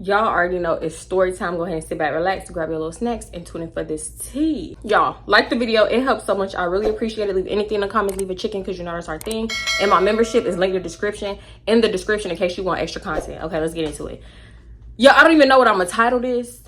Y'all already know it's story time. Go ahead and sit back, relax, grab your little snacks, and tune in for this tea. Y'all, like the video. It helps so much. I really appreciate it. Leave anything in the comments. Leave a chicken because you know that's our thing. And my membership is linked in the description. In the description in case you want extra content. Okay, let's get into it. Yo, I don't even know what I'm gonna title this.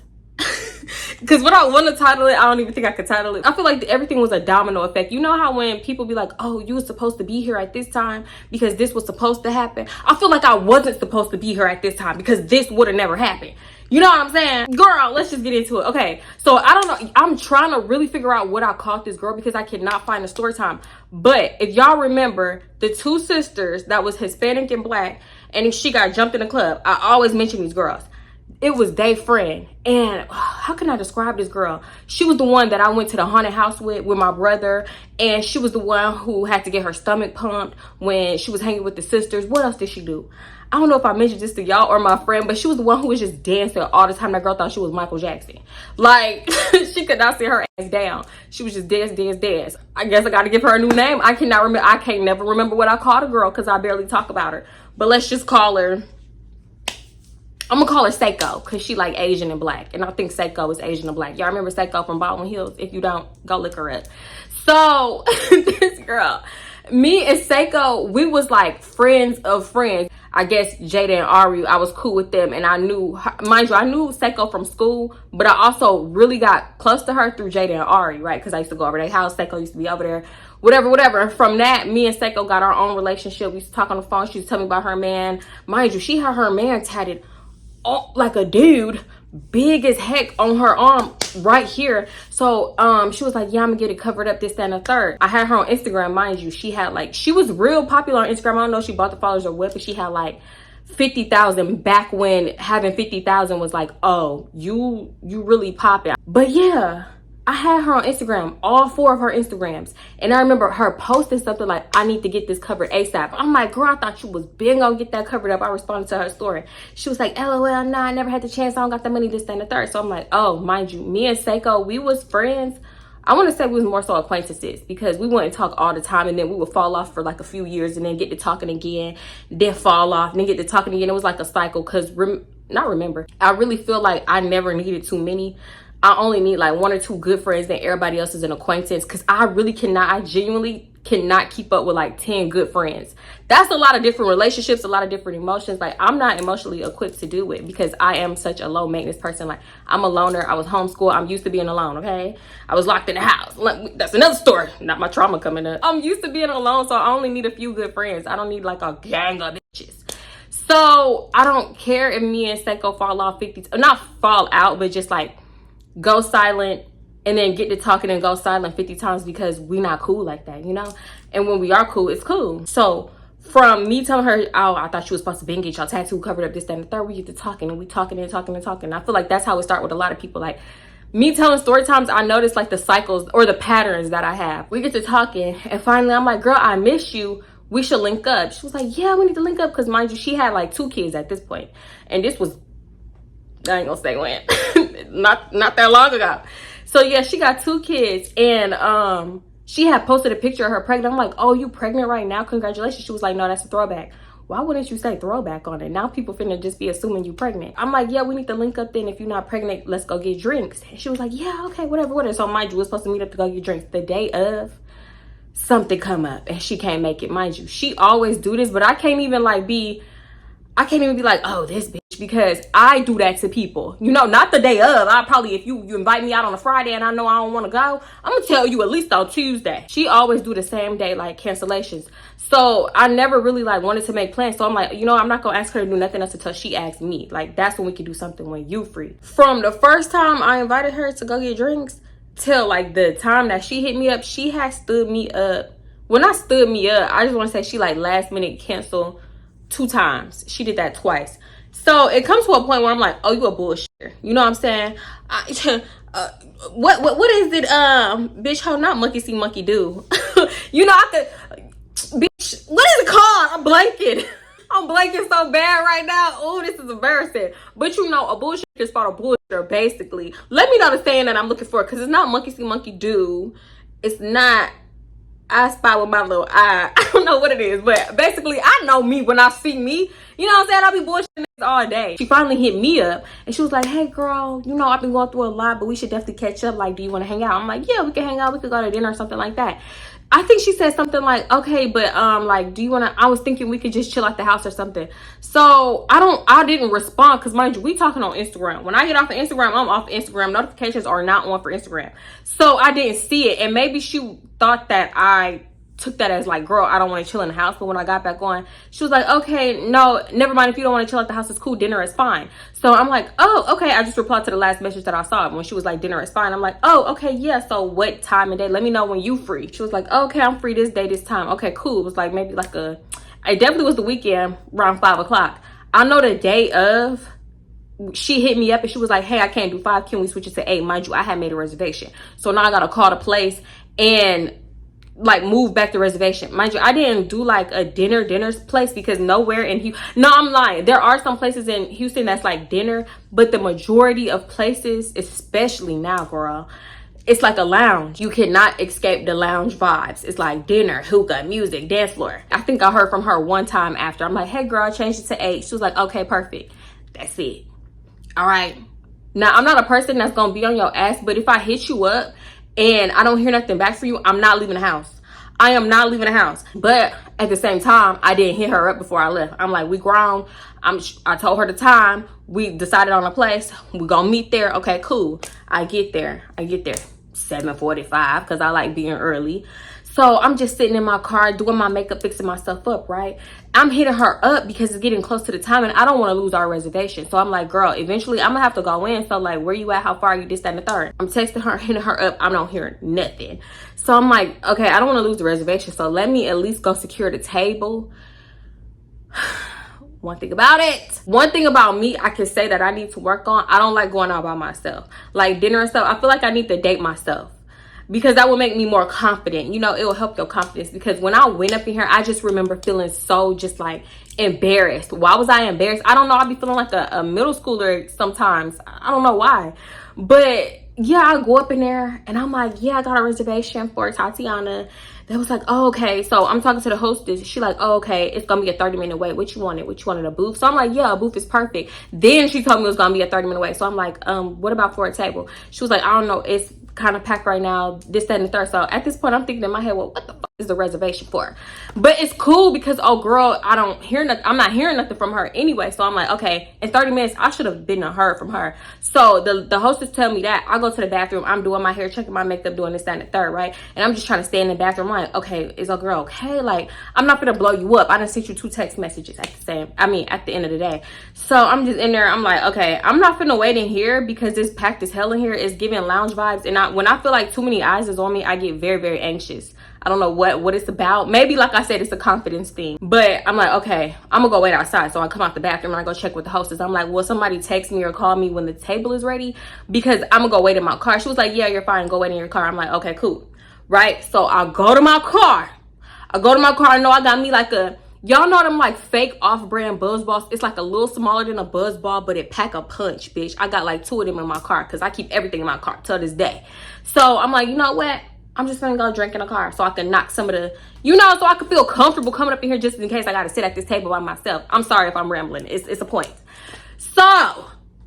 Because what I want to title it, I don't even think I could title it. I feel like everything was a domino effect. You know how when people be like, oh, you were supposed to be here at this time because this was supposed to happen? I feel like I wasn't supposed to be here at this time because this would have never happened. You know what I'm saying? Girl, let's just get into it. Okay, so I don't know. I'm trying to really figure out what I called this girl because I cannot find a story time. But if y'all remember the two sisters that was Hispanic and Black and she got jumped in the club, I always mention these girls. It was their friend. And how can I describe this girl? She was the one that I went to the haunted house with my brother. And she was the one who had to get her stomach pumped when she was hanging with the sisters. What else did she do? I don't know if I mentioned this to y'all or my friend, but she was the one who was just dancing all the time. That girl thought she was Michael Jackson. Like, she could not sit her ass down. She was just dance. I guess I got to give her a new name. I cannot remember. I can't never remember what I called a girl because I barely talk about her. But let's just call her... I'm gonna call her Seiko because she like Asian and Black. And I think Seiko is Asian and Black. Y'all remember Seiko from Baldwin Hills? If you don't, go look her up. So this girl, me and Seiko, we was like friends of friends. I guess Jada and Ari, I was cool with them. And I knew, mind you, I knew Seiko from school. But I also really got close to her through Jada and Ari, right? Because I used to go over their house. Seiko used to be over there. Whatever. And from that, me and Seiko got our own relationship. We used to talk on the phone. She used to tell me about her man. Mind you, she had her man tatted like a dude, big as heck, on her arm right here. So she was like, yeah, I'm gonna get it covered up, this, that, and the third. I had her on Instagram, mind you. She had like, she was real popular on Instagram. I don't know if she bought the followers or what, but she had like 50,000 back when having 50,000 was like, oh, you really popping. But yeah, I had her on Instagram, all 4 of her Instagrams. And I remember her posting something like, I need to get this covered ASAP. I'm like, girl, I thought you was big gonna get that covered up. I responded to her story. She was like, LOL, nah, I never had the chance. I don't got the money, this, that, and the third. So I'm like, oh, mind you, me and Seiko, we was friends. I want to say we was more so acquaintances because we wouldn't talk all the time. And then we would fall off for like a few years and then get to talking again, then fall off, and then get to talking again. It was like a cycle because, I really feel like I never needed too many. I only need like 1 or 2 good friends, then everybody else is an acquaintance. Because I genuinely cannot keep up with like 10 good friends. That's a lot of different relationships, a lot of different emotions. Like, I'm not emotionally equipped to do it because I am such a low maintenance person. Like, I'm a loner. I was homeschooled. I'm used to being alone, okay? I was locked in the house. That's another story. Not my trauma coming up. I'm used to being alone, so I only need a few good friends. I don't need like a gang of bitches. So I don't care if me and Seiko fall off 50, not fall out, but just like go silent and then get to talking and go silent 50 times because we not cool like that, you know? And when we are cool, it's cool. So from me telling her, oh, I thought you was supposed to get your tattoo covered up, this, that, and the third, we get to talking and we talking. I feel like that's how we start with a lot of people. Like, me telling story times, I notice like the cycles or the patterns that I have. We get to talking and finally I'm like, girl, I miss you. We should link up. She was like, yeah, we need to link up. Because mind you, she had like 2 kids at this point. And this was, I ain't gonna say when. not that long ago. So yeah, she got 2 kids. And she had posted a picture of her pregnant. I'm like, oh, you pregnant right now? Congratulations. She was like, no, that's a throwback. Why wouldn't you say throwback on it? Now people finna just be assuming you pregnant. I'm like, yeah, we need to link up then. If you're not pregnant, let's go get drinks. And she was like, yeah, okay, whatever. So mind you, we're supposed to meet up to go get drinks. The day of, something come up and she can't make it. Mind you, she always do this, but I can't even be like, oh, this bitch, because I do that to people, you know, not the day of. I probably, if you invite me out on a Friday and I know I don't want to go, I'm gonna tell you at least on Tuesday. She always do the same day, like cancellations. So I never really like wanted to make plans. So I'm like, you know, I'm not gonna ask her to do nothing else until she asks me. Like, that's when we can do something, when you free. From the first time I invited her to go get drinks till like the time that she hit me up, she has stood me up. When I stood me up, I just want to say she like last minute canceled 2 times. She did that twice. So it comes to a point where I'm like, oh, you a bullshitter. You know what I'm saying? What is it? Bitch, ho, not monkey see, monkey do. You know, I could, bitch, what is it called? I'm blanking. I'm blanking so bad right now. Oh, this is embarrassing. But you know, a bullshit is for a bullshitter, basically. Let me know the saying that I'm looking for, because it's not monkey see, monkey do. It's not, I spy with my little eye. I don't know what it is, but basically I know me when I see me. You know what I'm saying? I'll be bullshitting all day. She finally hit me up and she was like, hey girl, you know, I've been going through a lot, but we should definitely catch up. Like, do you want to hang out? I'm like, yeah, we can hang out. We could go to dinner or something like that. I think she said something like, okay, but like, do you want to, I was thinking we could just chill at the house or something. So I didn't respond because mind you, we talking on Instagram. When I get off of Instagram, I'm off Instagram. Notifications are not on for Instagram. So I didn't see it. And maybe she thought that I took that as like, girl, I don't want to chill in the house. But when I got back on, she was like, okay, no, never mind. If you don't want to chill at the house, it's cool. Dinner is fine. So I'm like, oh, okay. I just replied to the last message that I saw when she was like, dinner is fine. I'm like, oh, okay, yeah. So what time and day? Let me know when you free. She was like, okay, I'm free this day, this time. Okay, cool. It was like maybe like it definitely was the weekend around 5 o'clock. I know the day of, she hit me up and she was like, hey, I can't do 5. Can we switch it to 8? Mind you, I had made a reservation. So now I got to call the place and like move back the reservation. Mind you, I didn't do like a dinner's place because nowhere in Houston, no, I'm lying, there are some places in Houston that's like dinner, but the majority of places, especially now, girl, it's like a lounge. You cannot escape the lounge vibes. It's like dinner, hookah, music, dance floor. I think I heard from her one time after. I'm like, hey girl, I changed it to 8. She was like, okay, perfect. That's it. All right. Now, I'm not a person that's gonna be on your ass, but if I hit you up and I don't hear nothing back from you, I'm not leaving the house. I am not leaving the house. But at the same time, I didn't hit her up before I left. I'm like, we grown. I told her the time. We decided on a place. We gonna meet there. Okay, cool. I get there 7:45 because I like being early. So I'm just sitting in my car doing my makeup, fixing myself up, right? I'm hitting her up because it's getting close to the time and I don't want to lose our reservation. So I'm like, girl, eventually I'm gonna have to go in. So like, where you at? How far are you? This, that, and the third. I'm texting her, hitting her up. I don't hear nothing. So I'm like, okay, I don't want to lose the reservation. So let me at least go secure the table. One thing about me, I can say that I need to work on. I don't like going out by myself. Like dinner and stuff, I feel like I need to date myself. Because that will make me more confident. You know, it will help your confidence. Because when I went up in here, I just remember feeling so just like embarrassed. Why was I embarrassed? I don't know. I'll be feeling like a middle schooler sometimes. I don't know why. But yeah, I go up in there and I'm like, yeah, I got a reservation for Tatiana. They was like, oh, okay. So I'm talking to the hostess. She like, oh, okay, it's gonna be a 30-minute wait. What you wanted? What you wanted, a booth? So I'm like, yeah, a booth is perfect. Then she told me it was gonna be a 30-minute wait. So I'm like, what about for a table? She was like, I don't know, it's kind of packed right now, this, that, and the third. So at this point I'm thinking in my head, well, what the fuck is the reservation for? But it's cool because, oh girl, I don't hear nothing. I'm not hearing nothing from her anyway. So I'm like, okay, in 30 minutes I should have been heard from her. So the hostess tell me that. I go to the bathroom, I'm doing my hair, checking my makeup, doing this, that, and the third, right? And I'm just trying to stay in the bathroom. I'm like, okay, is a girl okay? Like, I'm not gonna blow you up. I done sent you 2 text messages at the end of the day. So I'm just in there, I'm like, okay, I'm not finna wait in here because it's packed as hell in here. It's giving lounge vibes. And when I feel like too many eyes is on me, I get very, very anxious. I don't know what it's about. Maybe, like I said, it's a confidence thing. But I'm like, okay, I'm gonna go wait outside. So I come out the bathroom and I go check with the hostess. I'm like, will somebody text me or call me when the table is ready? Because I'm gonna go wait in my car. She was like, yeah, you're fine. Go wait in your car. I'm like, okay, cool. Right? So I go to my car. I know I got me like y'all know them like fake off-brand Buzz Balls. It's like a little smaller than a Buzz Ball, but it pack a punch, bitch. I got like 2 of them in my car because I keep everything in my car till this day. So I'm like, you know what? I'm just gonna go drink in the car so I can knock some of the, so I can feel comfortable coming up in here just in case I gotta sit at this table by myself. I'm sorry if I'm rambling. It's a point. So I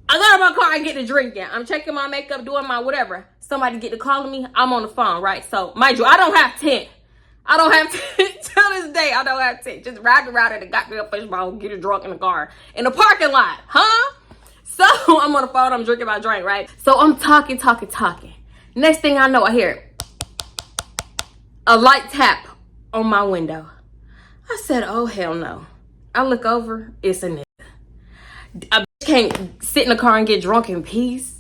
go to my car and get to drinking. I'm checking my makeup, doing my whatever. Somebody get to calling me. I'm on the phone, right? So mind you, I don't have 10. Till this day, I don't have 10. Just ride around in the goddamn fishbowl, get drunk in the car. In the parking lot, huh? So I'm on the phone, I'm drinking my drink, right? So I'm talking. Next thing I know, I hear a light tap on my window. I said, oh, hell no. I look over, it's a nigga. A bitch can't sit in the car and get drunk in peace.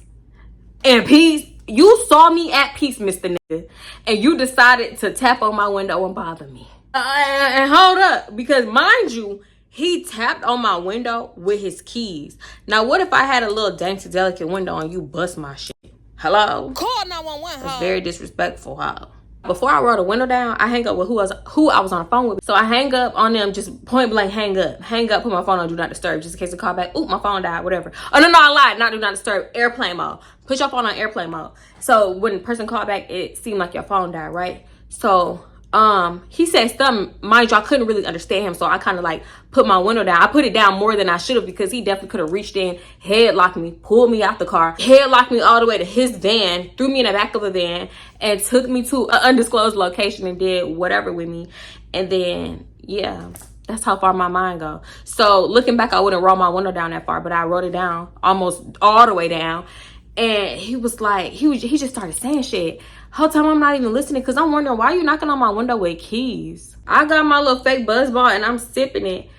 You saw me at peace, Mr. Nigga, and you decided to tap on my window and bother me. And hold up, because mind you, he tapped on my window with his keys. Now, what if I had a little dainty, delicate window and you bust my shit? Hello? Call 911, ho. That's very disrespectful, ho. Before I roll the window down, I hang up with who I was on the phone with. So I hang up on them, just point blank, hang up, put my phone on do not disturb, just in case they call back. Ooh, my phone died, whatever. Oh, no, I lied, not do not disturb, airplane mode. Put your phone on airplane mode. So when the person called back, it seemed like your phone died, right? So he said something, mind you, I couldn't really understand him, so I kind of like put my window down. I put it down more than I should have, because he definitely could have reached in, headlocked me, pulled me out the car, headlocked me all the way to his van, threw me in the back of the van, and took me to an undisclosed location and did whatever with me. And then, yeah, that's how far my mind go. So looking back, I wouldn't roll my window down that far, but I wrote it down almost all the way down. And he was like, he just started saying shit. Whole time I'm not even listening, because I'm wondering, why are you knocking on my window with keys? I got my little fake buzz ball and I'm sipping it.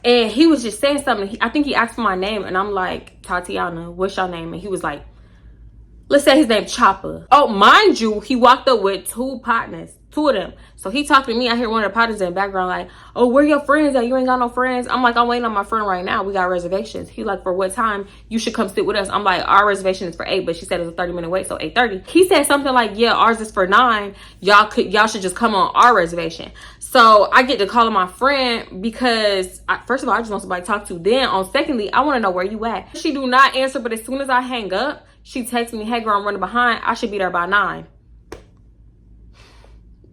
And he was just saying something. I think he asked for my name, and I'm like, Tatiana, what's your name? And he was like, let's say his name Chopper. Oh, mind you, he walked up with two partners, two of them. So he talking to me. I hear one of the partners in the background like, oh, where your friends at? You ain't got no friends. I'm like, I'm waiting on my friend right now. We got reservations. He like, for what time? You should come sit with us. I'm like, our reservation is for 8, but she said it's a 30-minute wait, so 8:30. He said something like, yeah, ours is for 9. Y'all should just come on our reservation. So I get to call my friend because, first of all, I just want somebody to talk to. Then secondly, I want to know where you at. She do not answer, but as soon as I hang up, she texts me, hey girl, I'm running behind. I should be there by 9.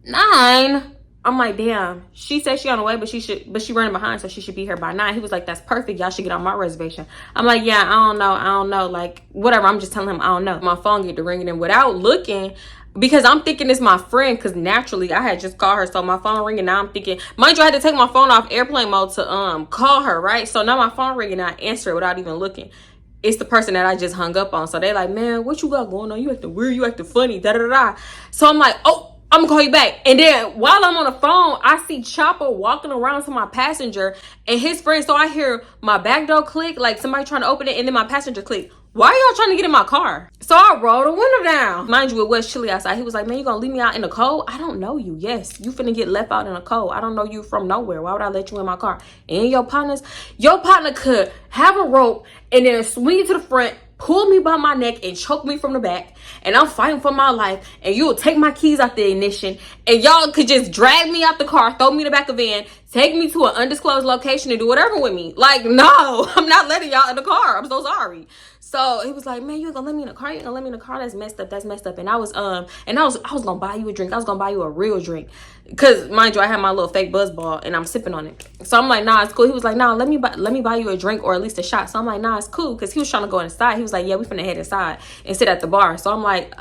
9? I'm like, damn. She said she on the way, but she running behind, so she should be here by 9. He was like, that's perfect. Y'all should get on my reservation. I'm like, yeah, I don't know. Like, whatever. I'm just telling him I don't know. My phone get to ringing, and without looking, because I'm thinking it's my friend, because naturally I had just called her, so my phone ringing. Now I'm thinking, mind you, I had to take my phone off airplane mode to call her, right? So now my phone ringing, I answer it without even looking. It's the person that I just hung up on. So they like, man, what you got going on? You acting weird, you acting funny, da-da-da-da. So I'm like, oh, I'm gonna call you back. And then while I'm on the phone, I see Chopper walking around to my passenger and his friend. So I hear my back door click, like somebody trying to open it, and then my passenger click. Why are y'all trying to get in my car? So I rolled the window down. Mind you, it was chilly outside. He was like, man, you gonna leave me out in the cold? I don't know you. Yes, you finna get left out in the cold. I don't know you from nowhere. Why would I let you in my car? And your partner could have a rope and then swing to the front, pull me by my neck and choke me from the back, and I'm fighting for my life, and you'll take my keys out the ignition, and y'all could just drag me out the car, throw me in the back of the van, take me to an undisclosed location and do whatever with me. Like, no, I'm not letting y'all in the car. I'm so sorry. So he was like, man, you ain't gonna let me in the car? You ain't gonna let me in the car? That's messed up. That's messed up. And I was gonna buy you a drink. I was gonna buy you a real drink. Cause mind you, I had my little fake buzz ball and I'm sipping on it. So I'm like, nah, it's cool. He was like, nah, let me buy you a drink or at least a shot. So I'm like, nah, it's cool. Cause he was trying to go inside. He was like, yeah, we finna head inside and sit at the bar. So I'm like,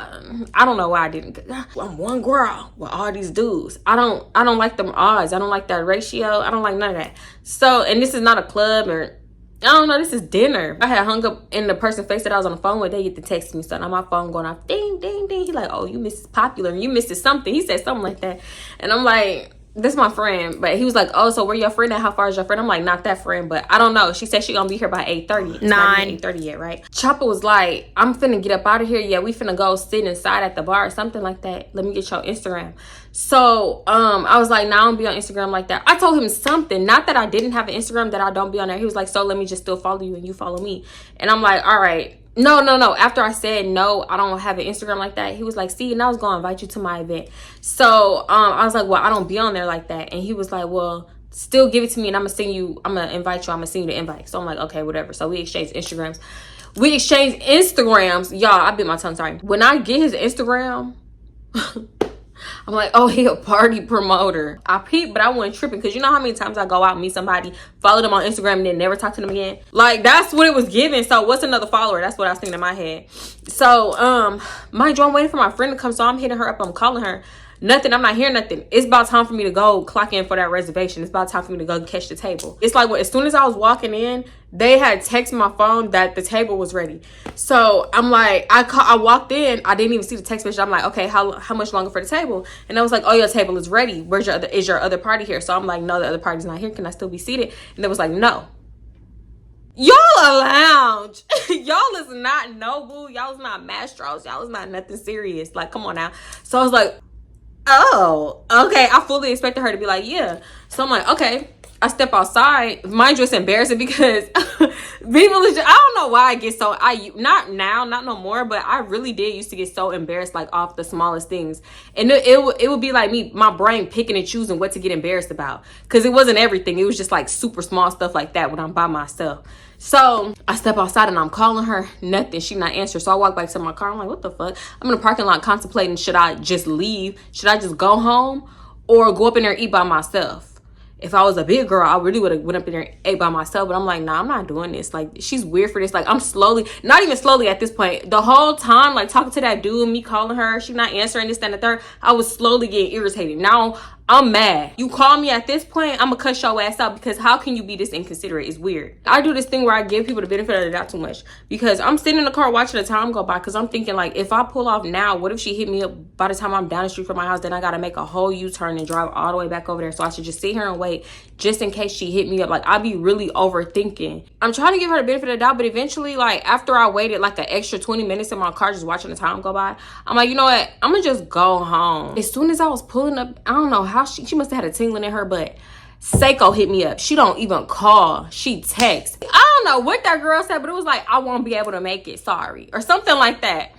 I don't know why I didn't. I'm one girl with all these dudes. I don't like them odds. I don't like that ratio. I don't like none of that. So, and this is not a club or, I don't know, this is dinner. I had hung up in the person's face that I was on the phone with. They get to text me, so now my phone going off, ding, ding, ding. He like, oh, you missed Popular, and you missed something. He said something like that. And I'm like, this is my friend. But he was like, oh, so where your friend at? How far is your friend? I'm like, not that friend, but I don't know. She said she gonna be here by 8:30. It's not even 8:30 yet, right? Chopper was like, I'm finna get up out of here. Yeah, we finna go sit inside at the bar or something like that. Let me get your Instagram. So I was like, nah, I don't be on Instagram like that. I told him something, not that I didn't have an Instagram, that I don't be on there. He was like, so let me just still follow you and you follow me. And I'm like, all right. No. After I said no, I don't have an Instagram like that, he was like, see, and I was gonna invite you to my event. So I was like, well, I don't be on there like that. And he was like, well, still give it to me and I'm gonna invite you, I'm gonna send you the invite. So I'm like, okay, whatever. So we exchanged Instagrams. Y'all, I bit my tongue, sorry. When I get his Instagram, I'm like, oh, he a party promoter. I peeped, but I wasn't tripping, because you know how many times I go out and meet somebody, follow them on Instagram, and then never talk to them again? Like, that's what it was giving. So what's another follower? That's what I was thinking in my head. So mind you, I'm waiting for my friend to come, so I'm hitting her up, I'm calling her. Nothing. I'm not hearing nothing. It's about time for me to go clock in for that reservation. It's about time for me to go catch the table. It's like, as soon as I was walking in, they had texted my phone that the table was ready. So I'm like, I walked in, I didn't even see the text message. I'm like, okay, how much longer for the table? And I was like, oh, your table is ready. Is your other party here? So I'm like, no, the other party's not here. Can I still be seated? And they was like, no. Y'all a lounge. Y'all is not Noble. Y'all is not Mastros. Y'all is not nothing serious. Like, come on now. So I was like, oh, okay. I fully expected her to be like, yeah. So I'm like, okay. I step outside. Mind you, it's embarrassing because people is just, I don't know why I get so, not now, not no more, but I really did used to get so embarrassed, like off the smallest things. And it would be like me, my brain picking and choosing what to get embarrassed about, because it wasn't everything. It was just like super small stuff like that when I'm by myself. So I step outside and I'm calling her, nothing. She not answering. So I walk back to my car. I'm like, what the fuck? I'm in the parking lot contemplating, should I just leave? Should I just go home? or go up in there and eat by myself. If I was a big girl, I really would have went up in there and ate by myself. But I'm like, nah, I'm not doing this. Like, she's weird for this. Like, I'm slowly, not even slowly at this point, the whole time, like, talking to that dude, me calling her, she not answering, this, that, and the third, I was slowly getting irritated. Now, I'm mad. You call me at this point, I'm gonna cuss your ass out, because how can you be this inconsiderate? It's weird. I do this thing where I give people the benefit of the doubt too much, because I'm sitting in the car watching the time go by, because I'm thinking, like, if I pull off now, what if she hit me up by the time I'm down the street from my house? Then I gotta make a whole U-turn and drive all the way back over there. So I should just sit here and wait just in case she hit me up. Like, I'd be really overthinking. I'm trying to give her the benefit of the doubt, but eventually, like, after I waited like an extra 20 minutes in my car just watching the time go by, I'm like, you know what, I'm gonna just go home. As soon as I was pulling up, I don't know how she must have had a tingling in her butt. Seiko hit me up. She don't even call, she texts. I don't know what that girl said, but it was like, I won't be able to make it, sorry, or something like that.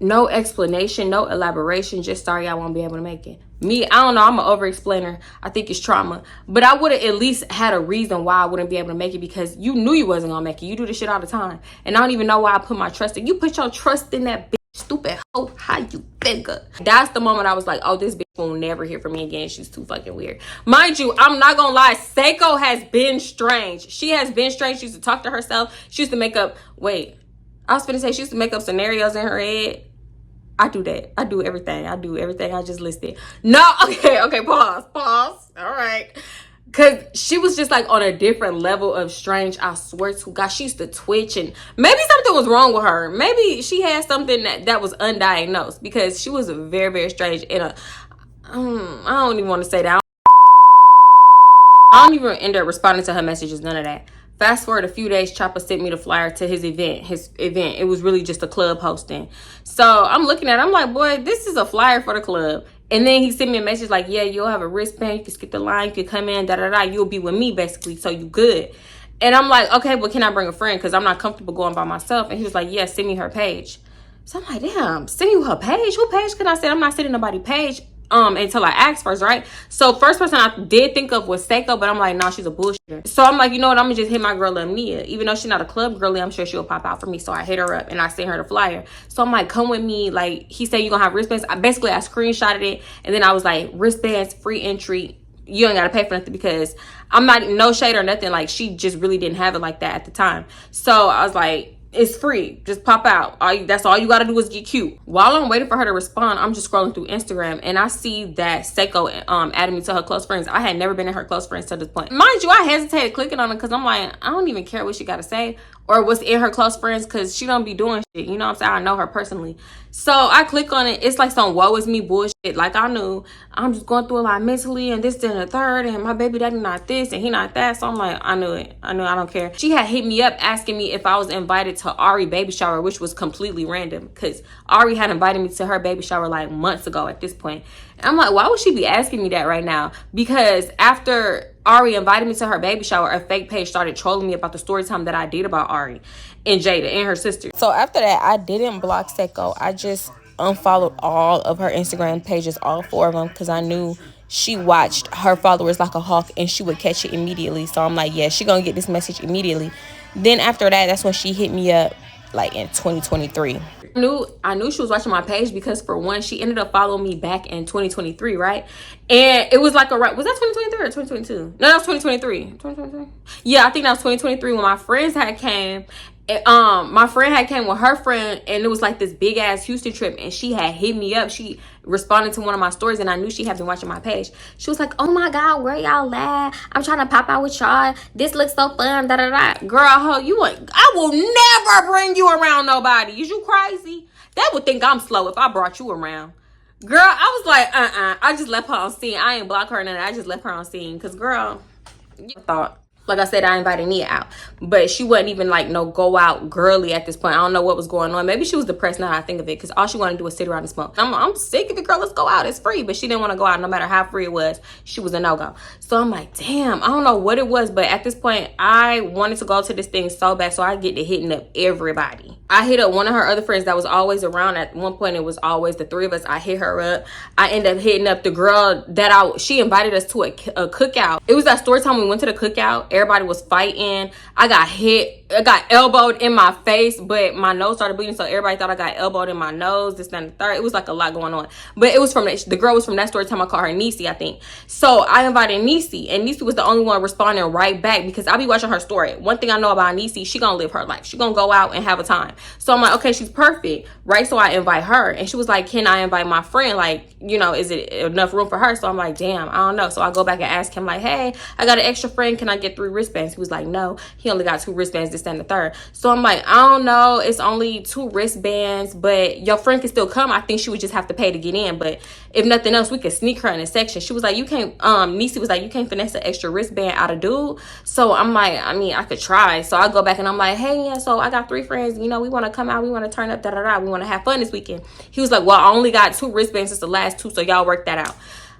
No explanation, no elaboration, just sorry, I won't be able to make it. Me, I don't know, I'm an over-explainer. I think it's trauma. But I would have at least had a reason why I wouldn't be able to make it, because you knew you wasn't gonna make it. You do this shit all the time. And I don't even know why I put my trust in. You put your trust in that bitch, stupid hoe. How you figure? That's the moment I was like, oh, this bitch will never hear from me again. She's too fucking weird. Mind you, I'm not gonna lie, Seiko has been strange. She has been strange. She used to talk to herself. She used to make up, wait, I was gonna say she used to make up scenarios in her head. I do that. I do everything. I do everything I just listed. No, okay, pause. All right. Because she was just like on a different level of strange. I swear to God, she used to twitch, and maybe something was wrong with her. Maybe she had something that was undiagnosed, because she was very, very strange. And I don't even want to say that. I don't even end up responding to her messages, none of that. Fast forward a few days, Chopper sent me the flyer to his event. It was really just a club hosting. So I'm looking at it, I'm like, boy, this is a flyer for the club. And then he sent me a message like, yeah, you'll have a wristband, you can skip the line, you can come in, you'll be with me basically, so you good. And I'm like, okay, well, can I bring a friend? Because I'm not comfortable going by myself. And he was like, yeah, send me her page. So I'm like, damn, send you her page? Who page could I send? I'm not sending nobody's page. Until I asked first, right? So first person I did think of was Seiko, but I'm like, nah, she's a bullshitter. So I'm like, you know what, I'm gonna just hit my girl Nia. Even though she's not a club girly, I'm sure she'll pop out for me. So I hit her up and I sent her the flyer. So I'm like, come with me. Like, he said you're gonna have wristbands. I screenshotted it, and then I was like, wristbands, free entry. You ain't gotta pay for nothing, because I'm not, no shade or nothing, like, she just really didn't have it like that at the time. So I was like, it's free, just pop out. That's all you gotta do is get cute. While I'm waiting for her to respond, I'm just scrolling through Instagram, and I see that Seiko added me to her close friends. I had never been in her close friends to this point. Mind you, I hesitated clicking on it, because I'm like, I don't even care what she gotta say or what's in her close friends, because she don't be doing shit, you know what I'm saying? I know her personally. So I click on it. It's like some woe is me bullshit. Like, I knew I'm just going through a lot mentally, and this and the third, and my baby daddy not this and he not that. So I'm like, I knew it. I don't care. She had hit me up asking me if I was invited to Ari baby shower, which was completely random, because Ari had invited me to her baby shower like months ago at this point. And I'm like, why would she be asking me that right now? Because after Ari invited me to her baby shower, a fake page started trolling me about the story time that I did about Ari and Jada and her sister. So after that, I didn't block Seiko. I just unfollowed all of her Instagram pages, all 4 of them, because I knew she watched her followers like a hawk and she would catch it immediately. So I'm like, yeah, she gonna get this message immediately. Then after that, that's when she hit me up, like in 2023. I knew she was watching my page, because for one, she ended up following me back in 2023, right? And it was like was that 2023 or 2022? No, that was 2023. 2023? Yeah, I think that was 2023 when my friends had came. My friend had came with her friend, and it was like this big ass Houston trip, and she had hit me up. She responded to one of my stories, and I knew she had been watching my page. She was like, oh my God, where y'all at? I'm trying to pop out with y'all. This looks so fun, da da da. Girl, I will never bring you around nobody. Is you crazy? They would think I'm slow if I brought you around. Girl, I was like, I just left her on scene. I ain't block her or nothing. I just left her on scene, because girl, you thought. Like I said, I invited Nia out, but she wasn't even like no go out girly at this point. I don't know what was going on. Maybe she was depressed now I think of it, because all she wanted to do was sit around and smoke. I'm sick of it, girl. Let's go out. It's free. But she didn't want to go out no matter how free it was. She was a no-go. So I'm like, damn, I don't know what it was, but at this point, I wanted to go to this thing so bad, so I get to hitting up everybody. I hit up one of her other friends that was always around. At one point, it was always the three of us. I hit her up. I ended up hitting up the girl that she invited us to a cookout. It was that story time we went to the cookout. Everybody was fighting. I got hit. I got elbowed in my face, but my nose started bleeding, so everybody thought I got elbowed in my nose, this, that, and the third. It was like a lot going on. But it was from the girl was from that story time. I called her Niecy, I think. So I invited Niecy, and Niecy was the only one responding right back because I be watching her story. One thing I know about Niecy, she gonna live her life. She gonna go out and have a time. So I'm like, okay, she's perfect, right? So I invite her, and she was like, can I invite my friend? Like, you know, is it enough room for her? So I'm like, damn, I don't know. So I go back and ask him like, hey, I got an extra friend. Can I get 3 wristbands? He was like, no, he only got 2 wristbands, this, that, and the third. So I'm like, I don't know. It's only 2 wristbands, but your friend can still come. I think she would just have to pay to get in. But if nothing else, we could sneak her in a section. She was like, you can't, Niecy was like, you can't finesse an extra wristband out of dude. So I'm like, I mean, I could try. So I go back and I'm like, hey, yeah, so I got 3 friends. You know, we want to come out. We want to turn up, da-da-da. We want to have fun this weekend. He was like, well, I only got 2 wristbands. It's the last 2, so y'all work that out.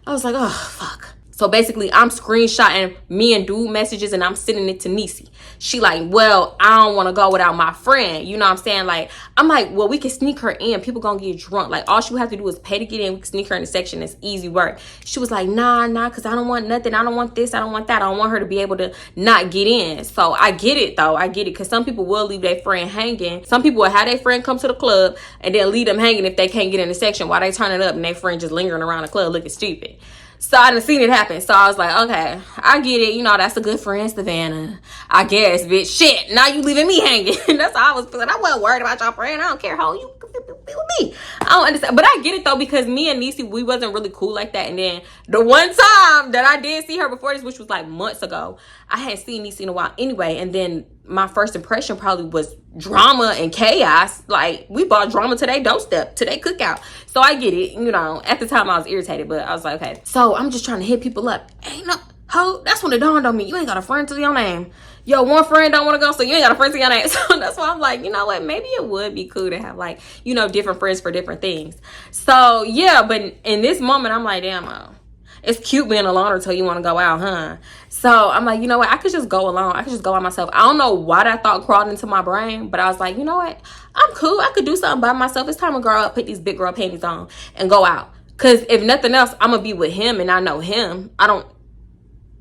I was like, oh, fuck. So basically, I'm screenshotting me and dude messages and I'm sending it to Niecy. She like, well, I don't want to go without my friend. You know what I'm saying? Like, I'm like, well, we can sneak her in. People gonna get drunk. Like, all she would have to do is pay to get in. We can sneak her in the section. It's easy work. She was like, nah, because I don't want nothing. I don't want this. I don't want that. I don't want her to be able to not get in. So I get it, though. I get it. Because some people will leave their friend hanging. Some people will have their friend come to the club and then leave them hanging if they can't get in the section while they turn it up and their friend just lingering around the club looking stupid. So I done seen it happen. So I was like, okay, I get it. You know, that's a good friend, Savannah. I guess, bitch. Shit, now you leaving me hanging. That's how I was feeling. I wasn't worried about your friend. I don't care how you be with me. I don't understand. But I get it, though, because me and Niecy, we wasn't really cool like that. And then the one time that I did see her before this, which was like months ago, I hadn't seen Niecy in a while anyway. And then my first impression probably was drama and chaos. Like, we bought drama to their doorstep, to their cookout. So I get it. You know, at the time I was irritated, but I was like, okay. So I'm just trying to hit people up. Ain't no, ho, that's when it dawned on me. You ain't got a friend to your name. Yo, one friend don't want to go, so you ain't got a friend to your name. So that's why I'm like, you know what? Maybe it would be cool to have, like, you know, different friends for different things. So, yeah, but in this moment, I'm like, damn, it's cute being alone until you want to go out, huh? So I'm like, you know what? I could just go alone. I could just go by myself. I don't know why that thought crawled into my brain, but I was like, you know what? I'm cool. I could do something by myself. It's time to grow up, put these big girl panties on, and go out. Because if nothing else, I'm going to be with him, and I know him.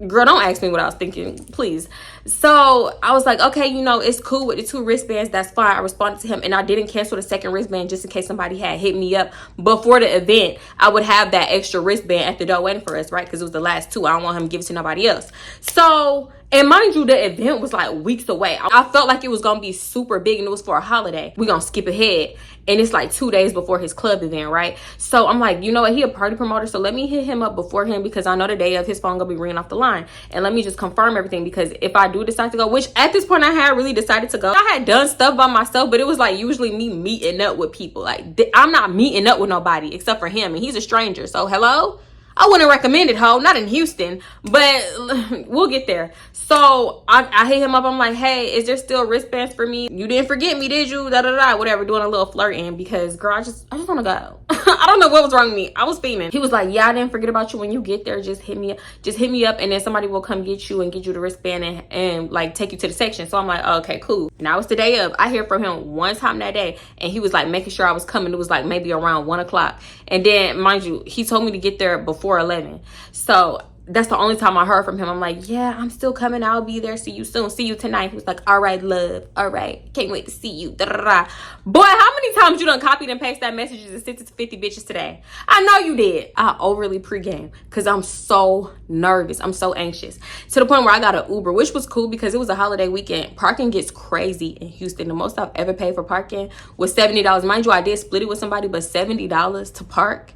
Girl, don't ask me what I was thinking, please. So I was like, okay, you know, it's cool with the 2 wristbands. That's fine. I responded to him, and I didn't cancel the second wristband just in case somebody had hit me up before the event. I would have that extra wristband at the door waiting for us, right? Because it was the last 2. I don't want him to give it to nobody else. So, and mind you, the event was like weeks away. I felt like it was going to be super big, and it was for a holiday. We're going to skip ahead. And it's like 2 days before his club event, right? So I'm like, you know what? He a party promoter, so let me hit him up before him because I know the day of his phone gonna be ringing off the line. And let me just confirm everything because if I do decide to go, which at this point I had really decided to go. I had done stuff by myself, but it was like usually me meeting up with people. Like, I'm not meeting up with nobody except for him, and he's a stranger. So hello? I wouldn't recommend it, ho. Not in Houston, but we'll get there. So I hit him up. I'm like, hey, is there still wristbands for me? You didn't forget me, did you? Da da da. Whatever. Doing a little flirting because, girl, I just want to go. I don't know what was wrong with me. I was fiending. He was like, yeah, I didn't forget about you. When you get there, just hit me up. Just hit me up, and then somebody will come get you and get you the wristband and like take you to the section. So I'm like, oh, okay, cool. Now it's the day of. I hear from him one time that day, and he was like making sure I was coming. It was like maybe around 1 o'clock, and then mind you, he told me to get there before 11. So that's the only time I heard from him. I'm like, yeah, I'm still coming. I'll be there. See you soon. See you tonight. He was like, all right, love. All right. Can't wait to see you. Da, da, da. Boy, how many times you done copied and pasted that messages and sent it to 50 bitches today? I know you did. I overly pregame because I'm so nervous. I'm so anxious. To the point where I got an Uber, which was cool because it was a holiday weekend. Parking gets crazy in Houston. The most I've ever paid for parking was $70. Mind you, I did split it with somebody, but $70 to park?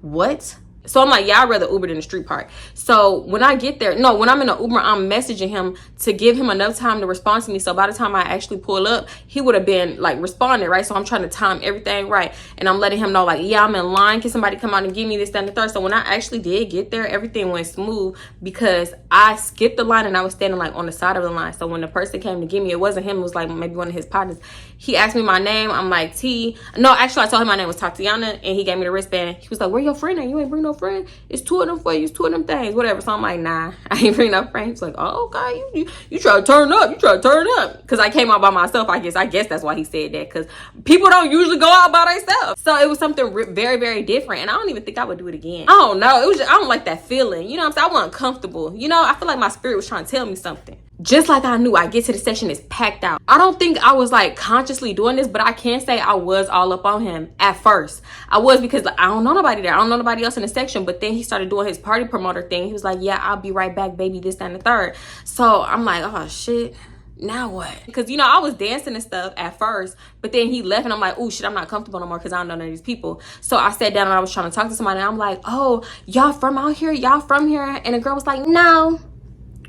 What? So I'm like, yeah, I'd rather Uber than the street park. So when I get there, no, when I'm in an Uber, I'm messaging him to give him enough time to respond to me. So by the time I actually pull up, he would have been like responding, right? So I'm trying to time everything right. And I'm letting him know like, yeah, I'm in line. Can somebody come out and give me this, that, and the third? So when I actually did get there, everything went smooth because I skipped the line and I was standing like on the side of the line. So when the person came to get me, it wasn't him. It was like maybe one of his partners. He asked me my name. I'm like, T. No, actually, I told him my name was Tatiana and he gave me the wristband. He was like, where your friend at? You ain't bring no your friend? It's 2 of them for you. It's 2 of them things, whatever. So I'm like, nah, I ain't bring no friends. He's like, oh, okay, you try to turn up. You try to turn up. Because I came out by myself, I guess that's why he said that. Because people don't usually go out by themselves. So it was something very, very different. And I don't even think I would do it again. I don't know. It was just, I don't like that feeling. You know what I'm saying? I wasn't comfortable. You know, I feel like my spirit was trying to tell me something. Just like I knew, I get to the section, it's packed out. I don't think I was like consciously doing this, but I can say I was all up on him at first. I was, because like, I don't know nobody there. I don't know nobody else in the section. But then he started doing his party promoter thing. He was like, yeah, I'll be right back, baby, this, that, and the third. So I'm like, oh shit, now what? Because, you know, I was dancing and stuff at first, but then he left and I'm like, oh shit, I'm not comfortable no more because I don't know none of these people. So I sat down and I was trying to talk to somebody and I'm like, oh, y'all from out here? Y'all from here? And the girl was like, no,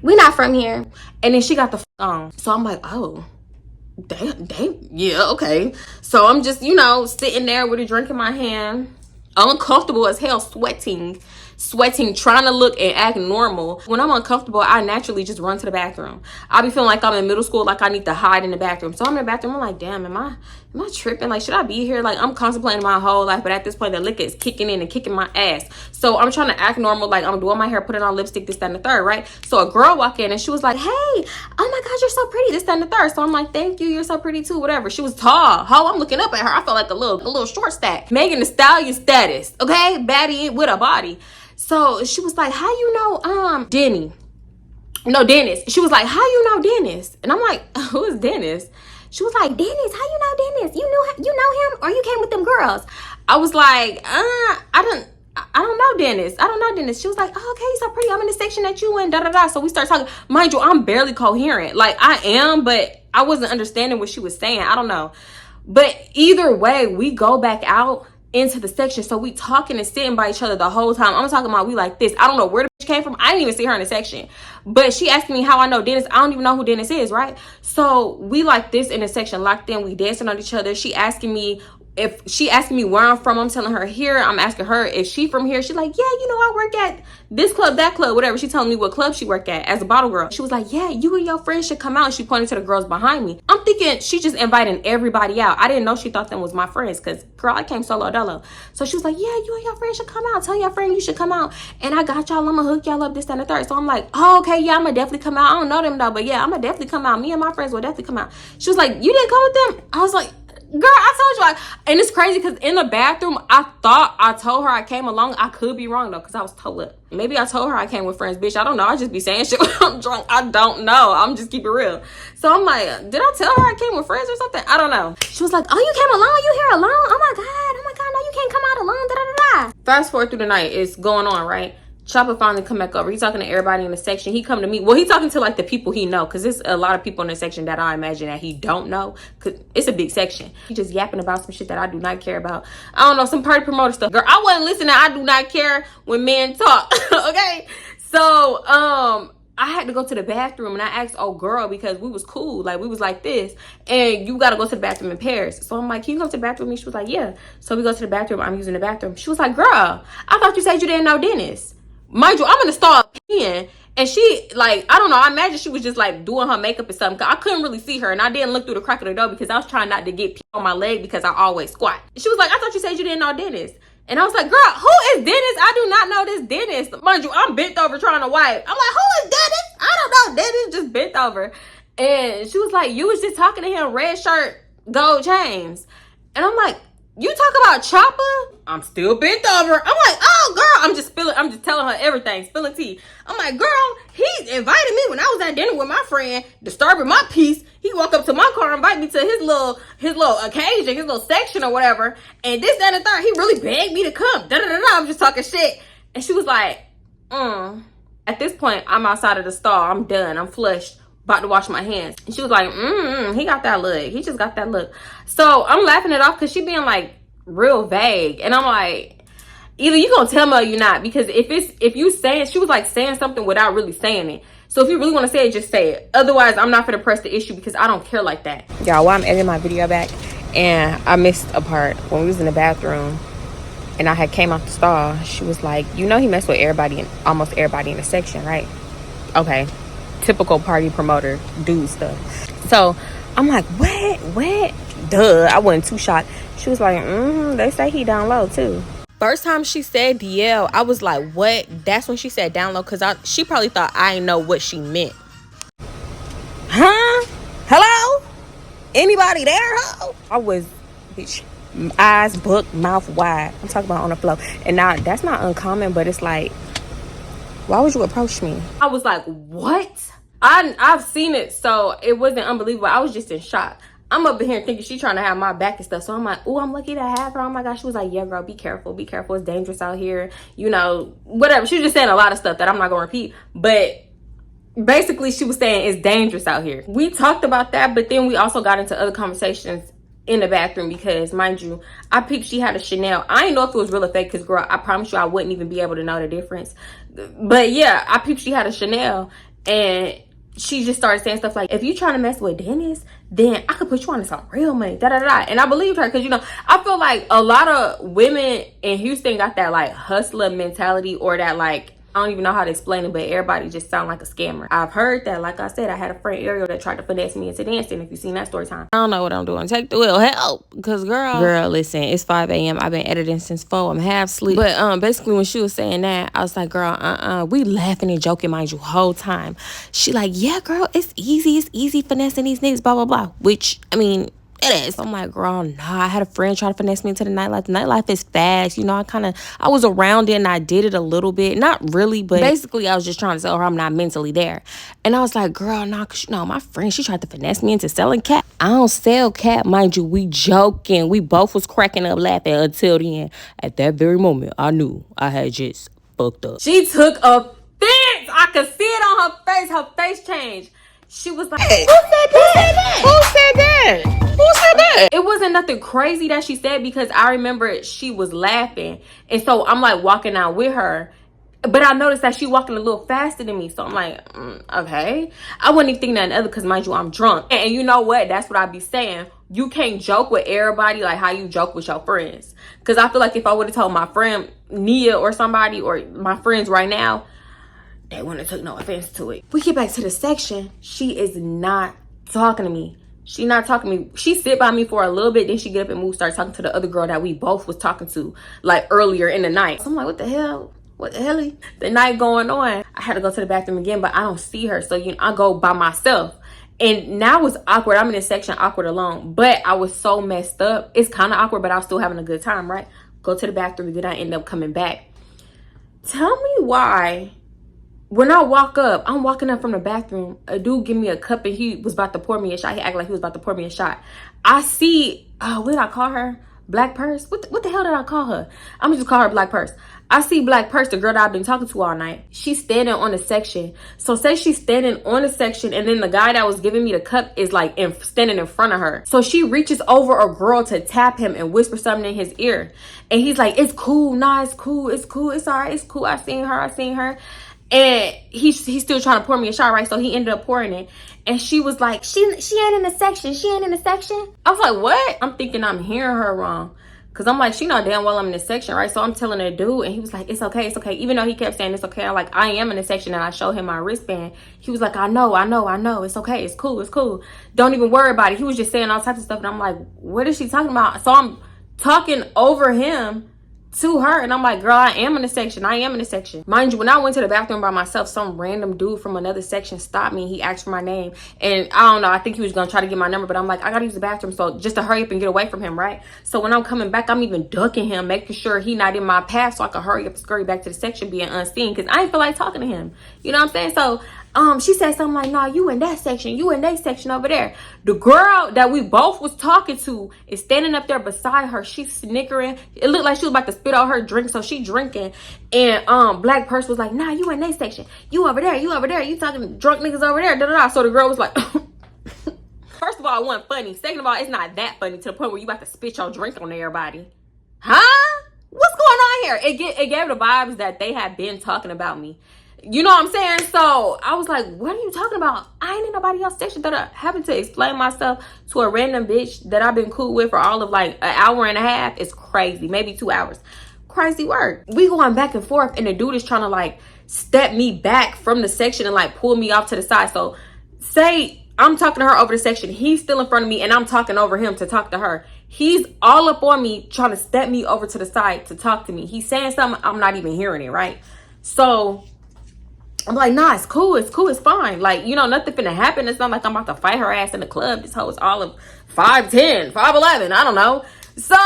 we not from here. And then she got the on. So I'm like, oh, damn, yeah, okay. So I'm just, you know, sitting there with a drink in my hand, uncomfortable as hell, sweating, trying to look and act normal. When I'm uncomfortable, I naturally just run to the bathroom. I be feeling like I'm in middle school, like I need to hide in the bathroom. So I'm in the bathroom, I'm like, damn, am I tripping? Like, should I be here? Like, I'm contemplating my whole life, but at this point, the liquor is kicking in and kicking my ass. So I'm trying to act normal, like I'm doing my hair, putting on lipstick, this, that, and the third, right? So a girl walked in and she was like, hey, oh my God, you're so pretty, this, that, and the third. So I'm like, thank you, you're so pretty too, whatever. She was tall. Ho, I'm looking up at her. I felt like a little short stack. Megan Thee Stallion status, okay? Baddie with a body. So she was like, how you know Dennis? She was like, how you know Dennis? And I'm like, who is Dennis? She was like, Dennis, how you know Dennis? You know him, or you came with them girls? I was like, I don't know Dennis. I don't know Dennis. She was like, oh, okay, you're so pretty. I'm in the section that you in, da da da. So we start talking. Mind you, I'm barely coherent. Like I am, but I wasn't understanding what she was saying. I don't know. But either way, we go back out into the section. So we talking and sitting by each other the whole time. I'm talking about we like this. I don't know where the bitch came from. I didn't even see her in the section. But she asked me how I know Dennis. I don't even know who Dennis is, right? So we like this in the section, locked in. We dancing on each other. She asking me where I'm from. I'm telling her here. I'm asking her if she from here. She's like, yeah, you know, I work at this club, that club, whatever. She telling me what club she work at as a bottle girl. She was like, yeah, you and your friends should come out. And she pointed to the girls behind me. I'm thinking she just inviting everybody out. I didn't know she thought them was my friends because, girl, I came solo dolo. So she was like, yeah, you and your friends should come out. Tell your friend you should come out. And I got y'all. I'm going to hook y'all up, this, that, and the third. So I'm like, oh, okay, yeah, I'm going to definitely come out. I don't know them, though, but yeah, I'm going to definitely come out. Me and my friends will definitely come out. She was like, you didn't come with them? I was like, girl, I told you. And it's crazy because in the bathroom, I thought I told her I came along. I could be wrong though, because I was told it. Maybe I told her I came with friends, bitch. I don't know. I just be saying shit when I'm drunk. I don't know. I'm just keep it real. So I'm like, did I tell her I came with friends or something? I don't know. She was like, oh, you came alone? You here alone? Oh my God, no, you can't come out alone. Da, da, da, da. Fast forward through the night, it's going on, right? Chopper finally come back over. He's talking to everybody in the section. He come to me. Well, he talking to like the people he know, because there's a lot of people in the section that I imagine that he don't know, because it's a big section. He just yapping about some shit that I do not care about. I don't know, some party promoter stuff. Girl, I wasn't listening. I do not care when men talk. Okay, so I had to go to the bathroom and I asked old girl, because we was cool, like we was like this, and you gotta go to the bathroom in pairs. So I'm like, can you come to the bathroom with me? She was like, yeah. So we go to the bathroom. I'm using the bathroom. She was like, girl, I thought you said you didn't know Dennis. Mind you, I'm gonna start peeing, and she, like, I don't know, I imagine she was just like doing her makeup or something, because I couldn't really see her, and I didn't look through the crack of the door because I was trying not to get pee on my leg because I always squat. She was like, I thought you said you didn't know Dennis. And I was like, girl, who is Dennis? I do not know this Dennis. Mind you, I'm bent over trying to wipe. I'm like, who is Dennis? I don't know. Dennis just bent over. And she was like, you was just talking to him, red shirt, gold chains. And I'm like, you talk about Chopper? I'm still bent over. I'm like, oh, girl. I'm just telling her everything, spilling tea. I'm like, girl, he invited me when I was at dinner with my friend, disturbing my peace. He walked up to my car and invited me to his little occasion, his little section or whatever. And this, that, and the third, he really begged me to come. Da-da-da-da. I'm just talking shit. And she was like, At this point, I'm outside of the stall. I'm done. I'm flushed. About to wash my hands. And she was like, he got that look. He just got that look. So I'm laughing it off because she being like real vague. And I'm like, either you gonna tell me or you not. Because if you saying, she was like saying something without really saying it. So if you really want to say it, just say it. Otherwise, I'm not gonna press the issue because I don't care like that. Y'all, while I'm editing my video back, and I missed a part when we was in the bathroom and I had came out the stall. She was like, you know he messed with everybody, and almost everybody in the section, right? Okay. Typical party promoter dude stuff. So I'm like, what? Duh. I wasn't too shocked. She was like, they say he down low too. first time she said DL, I was like, what? That's when she said download, because she probably thought I didn't know what she meant. Huh? Hello? Anybody there, ho? I was, bitch, eyes booked, mouth wide. I'm talking about on the floor. And now, that's not uncommon, but it's like, why would you approach me? I was like, what? I've seen it, so it wasn't unbelievable. I was just in shock. I'm up in here thinking she's trying to have my back and stuff. So I'm like, oh, I'm lucky to have her. Oh my gosh. She was like, yeah, girl, be careful. Be careful. It's dangerous out here. You know, whatever. She was just saying a lot of stuff that I'm not going to repeat. But basically, she was saying it's dangerous out here. We talked about that, but then we also got into other conversations in the bathroom because, mind you, I peeped she had a Chanel. I didn't know if it was real or fake because, girl, I promise you I wouldn't even be able to know the difference. But yeah, I peeped she had a Chanel, and she just started saying stuff like, if you trying to mess with Dennis, then I could put you on to some real money, da-da-da. And I believed her because, you know, I feel like a lot of women in Houston got that, like, hustler mentality, or that, like, I don't even know how to explain it, but everybody just sound like a scammer. I've heard that. Like I said, I had a friend, Ariel, that tried to finesse me into dancing. If you've seen that story time. I don't know what I'm doing. Take the wheel. Help. Because, girl, listen, it's 5 a.m. I've been editing since 4. I'm half asleep. But basically, when she was saying that, I was like, girl, we laughing and joking, mind you, whole time. She like, yeah, girl, it's easy finessing these niggas, blah, blah, blah. Which, I mean, it is. I'm like, girl, nah. I had a friend try to finesse me into the nightlife. The nightlife is fast. You know, I was around it and I did it a little bit. Not really, but basically I was just trying to tell her I'm not mentally there. And I was like, girl, nah, because, you know, my friend, she tried to finesse me into selling cat. I don't sell cat, mind you. We joking. We both was cracking up laughing until the end. At that very moment, I knew I had just fucked up. She took offense. I could see it on her face. Her face changed. She was like, hey, who said that? Who said that? Who said that? It wasn't nothing crazy that she said, because I remember she was laughing. And so I'm like walking out with her. But I noticed that she walking a little faster than me. So I'm like, okay. I wouldn't even think nothing other because, mind you, I'm drunk. And you know what? That's what I be saying. You can't joke with everybody like how you joke with your friends. Because I feel like if I would have told my friend Nia or somebody, or my friends right now, they wouldn't have took no offense to it. We get back to the section. She is not talking to me. She not talking to me. She sit by me for a little bit. Then she get up and move, start talking to the other girl that we both was talking to, like, earlier in the night. So I'm like, what the hell? What the hell? The night going on. I had to go to the bathroom again, but I don't see her. So, you know, I go by myself. And now it's awkward. I'm in this section awkward alone. But I was so messed up. It's kind of awkward, but I was still having a good time, right? Go to the bathroom, then I end up coming back. Tell me why. When I walk up, I'm walking up from the bathroom. A dude give me a cup and he was about to pour me a shot. He acted like he was about to pour me a shot. I see, what did I call her? Black Purse? What the hell did I call her? I'm gonna just call her Black Purse. I see Black Purse, the girl that I've been talking to all night. She's standing on the section. So say she's standing on the section, and then the guy that was giving me the cup is like standing in front of her. So she reaches over a girl to tap him and whisper something in his ear. And he's like, it's cool. Nah, it's cool. It's cool. It's all right. It's cool. I seen her. And he's still trying to pour me a shot, right? So he ended up pouring it. And she was like, she ain't in the section. She ain't in the section. I was like, what? I'm thinking I'm hearing her wrong. Because I'm like, she know damn well I'm in this section, right? So I'm telling the dude, and he was like, it's okay, it's okay. Even though he kept saying it's okay, I'm like, I am in the section, and I showed him my wristband. He was like, I know. It's okay. It's cool. Don't even worry about it. He was just saying all types of stuff. And I'm like, what is she talking about? So I'm talking over him to her, and I'm like, girl, I am in the section. Mind you, when I went to the bathroom by myself, some random dude from another section stopped me. He asked for my name, and I don't know, I think he was gonna try to get my number, but I'm like, I gotta use the bathroom, so just to hurry up and get away from him, right? So when I'm coming back, I'm even ducking him, making sure he not in my path, so I can hurry up and scurry back to the section being unseen, because I ain't feel like talking to him. You know what I'm saying? So she said something like, nah, you in that section, you in that section over there. The girl that we both was talking to is standing up there beside her. She's snickering. It looked like she was about to spit out her drink, so she drinking. And Black Purse was like, nah, you in that section. You over there. You talking to drunk niggas over there. Da, da, da. So the girl was like, first of all, it wasn't funny. Second of all, it's not that funny to the point where you about to spit your drink on everybody. Huh? What's going on here? It gave the vibes that they had been talking about me. You know what I'm saying? So I was like, what are you talking about? I ain't in nobody else's section. That I having to explain myself to a random bitch that I've been cool with for all of like an hour and a half is crazy. Maybe 2 hours. Crazy work. We going back and forth, and the dude is trying to like step me back from the section and like pull me off to the side. So say I'm talking to her over the section. He's still in front of me and I'm talking over him to talk to her. He's all up on me trying to step me over to the side to talk to me. He's saying something, I'm not even hearing it, right? So I'm like, nah, it's cool, it's fine. Like, you know, nothing finna happen. It's not like I'm about to fight her ass in the club. This hoe is all of 5'10", 5'11", I don't know. So,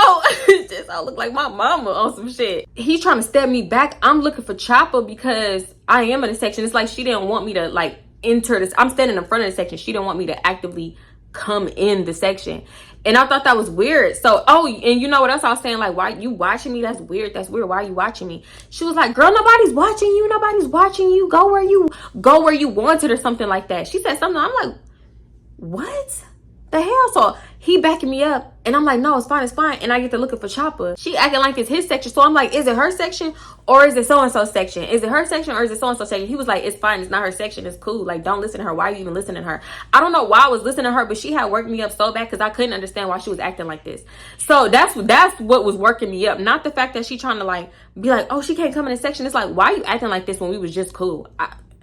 just I look like my mama on some shit. He's trying to step me back. I'm looking for Chopper because I am in the section. It's like she didn't want me to, like, enter this. I'm standing in front of the section. She didn't want me to actively come in the section. And I thought that was weird. So, oh, and you know what else I was saying? Like, why you watching me? That's weird. That's weird. Why are you watching me? She was like, girl, nobody's watching you. Nobody's watching you. Go where you wanted or something like that. She said something. I'm like, what the hell? So he backing me up and I'm like, no, it's fine, and I get to looking for Chopper. She acting like it's his section. So I'm like, is it her section or is it so-and-so section? Is it her section or is it so-and-so section? He was like, it's fine, it's not her section, it's cool, like, don't listen to her. Why are you even listening to her? I don't know why I was listening to her, but she had worked me up so bad because I couldn't understand why she was acting like this. So that's what was working me up, not the fact that she trying to like be like, oh, she can't come in the section. It's like, why are you acting like this when we was just cool?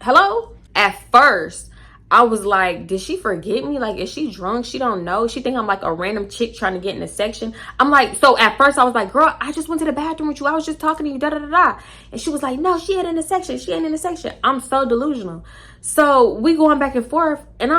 Hello? At first I was like, did she forget me? Like, is she drunk? She don't know. She think I'm like a random chick trying to get in the section. I'm like, so at first I was like, girl, I just went to the bathroom with you. I was just talking to you, da da da da. And she was like, no, she ain't in the section. She ain't in the section. I'm so delusional. So we going back and forth and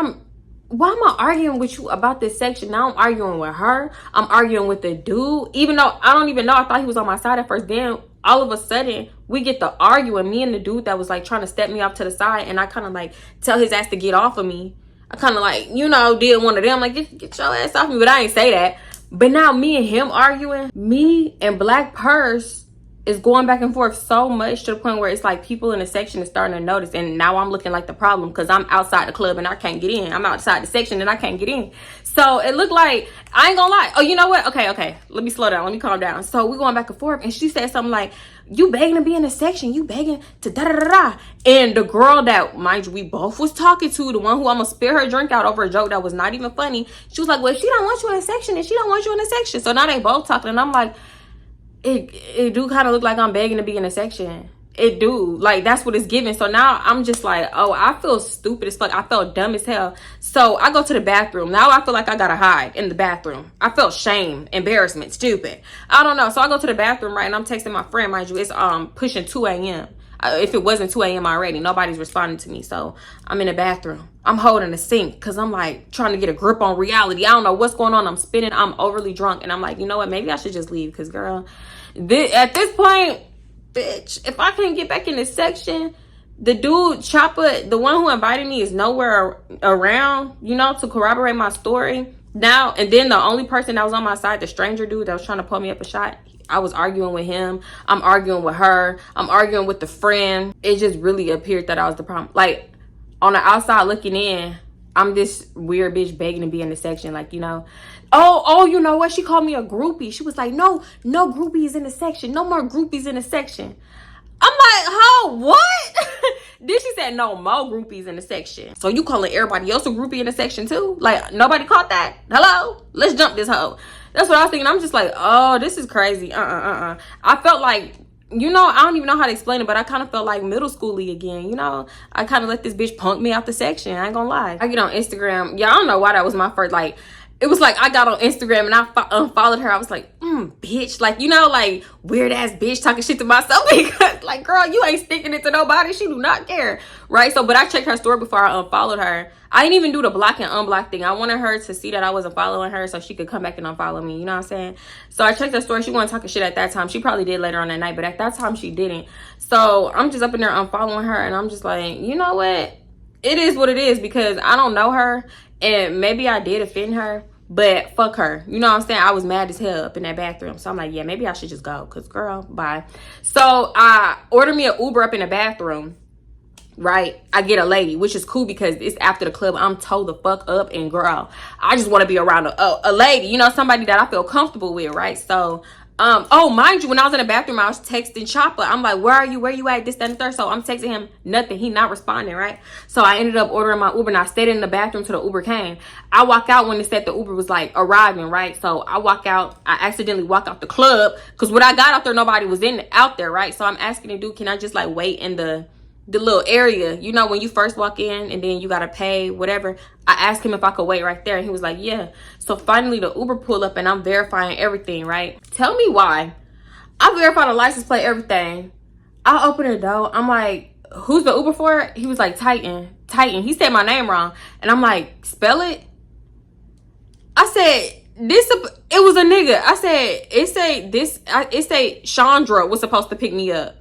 why am I arguing with you about this section? Now I'm arguing with her. I'm arguing with the dude. Even though I don't even know. I thought he was on my side at first. Then all of a sudden we get to arguing. Me and the dude that was like trying to step me off to the side. And I kind of like tell his ass to get off of me. I kind of like, you know, did one of them. Like, get your ass off me. But I ain't say that. But now me and him arguing. Me and Black Purse is going back and forth so much to the point where it's like people in the section is starting to notice. And now I'm looking like the problem because I'm outside the club and I can't get in. I'm outside the section and I can't get in. So it looked like, I ain't gonna lie. Oh, you know what? Okay. Let me slow down. Let me calm down. So we going back and forth and she said something like, you begging to be in the section. You begging to da da da da. And the girl that, mind you, we both was talking to, the one who I'm gonna spill her drink out over a joke that was not even funny. She was like, well, if she don't want you in the section, then she don't want you in the section. So now they both talking and I'm like, it do kind of look like I'm begging to be in a section. It do, like, that's what it's giving. So now I'm just like, oh, I feel stupid as fuck. I felt dumb as hell. So I go to the bathroom. Now I feel like I gotta hide in the bathroom. I felt shame, embarrassment, stupid, I don't know. So I go to the bathroom, right, and I'm texting my friend. Mind you, it's pushing 2 a.m. If it wasn't 2 a.m. already, nobody's responding to me. So I'm in the bathroom. I'm holding the sink because I'm like trying to get a grip on reality. I don't know what's going on. I'm spinning. I'm overly drunk. And I'm like, you know what? Maybe I should just leave because, girl, at this point, bitch, if I can't get back in this section, the dude, Chopper, the one who invited me is nowhere around, you know, to corroborate my story. Now, and then the only person that was on my side, the stranger dude that was trying to pull me up a shot, I was arguing with him. I'm arguing with her. I'm arguing with the friend. It just really appeared that I was the problem. Like, on the outside looking in, I'm this weird bitch begging to be in the section. Like, you know, oh, you know what? She called me a groupie. She was like, no groupies in the section. No more groupies in the section. I'm like, huh, what? Then she said, no more groupies in the section. So you calling everybody else a groupie in the section too? Like, nobody caught that? Hello? Let's jump this hoe. That's what I was thinking. I'm just like, oh, this is crazy. I felt like, you know, I don't even know how to explain it, but I kind of felt like middle school-y again, you know? I kind of let this bitch punk me out the section. I ain't gonna lie. I get on Instagram. Yeah, I don't know why that was my first, like, it was like I got on Instagram and I unfollowed her. I was like, bitch. Like, you know, like, weird-ass bitch talking shit to myself because, like, girl, you ain't sticking it to nobody. She do not care, right? So, but I checked her story before I unfollowed her. I didn't even do the block and unblock thing. I wanted her to see that I wasn't following her so she could come back and unfollow me. You know what I'm saying? So I checked her story. She wasn't talking shit at that time. She probably did later on that night, but at that time she didn't. So I'm just up in there unfollowing her and I'm just like, you know what? It is what it is because I don't know her and maybe I did offend her, but fuck her. You know what I'm saying? I was mad as hell up in that bathroom. So I'm like, yeah, maybe I should just go because, girl, bye. So I ordered me an Uber up in the bathroom. Right, I get a lady, which is cool because it's after the club. I'm told the fuck up and girl, I just want to be around a lady, you know, somebody that I feel comfortable with, right? So oh, mind you, when I was in the bathroom, I was texting Chopper. I'm like, where are you at, this, that, and the third. So I'm texting him, nothing, he not responding, right? So I ended up ordering my Uber and I stayed in the bathroom till the Uber came. I walk out when it said the Uber was like arriving, right? So I walk out, I accidentally walk out the club because when I got out there, nobody was out there, right? So I'm asking the dude, can I just like wait in the the little area, you know, when you first walk in and then you gotta pay whatever. I asked him if I could wait right there, and he was like, yeah. So finally the Uber pull up and I'm verifying everything, right? Tell me why. I verified the license plate, everything. I opened the door. I'm like, who's the Uber for? He was like, Titan. He said my name wrong, and I'm like, spell it. I said, it was a nigga. I said, it say Chandra was supposed to pick me up.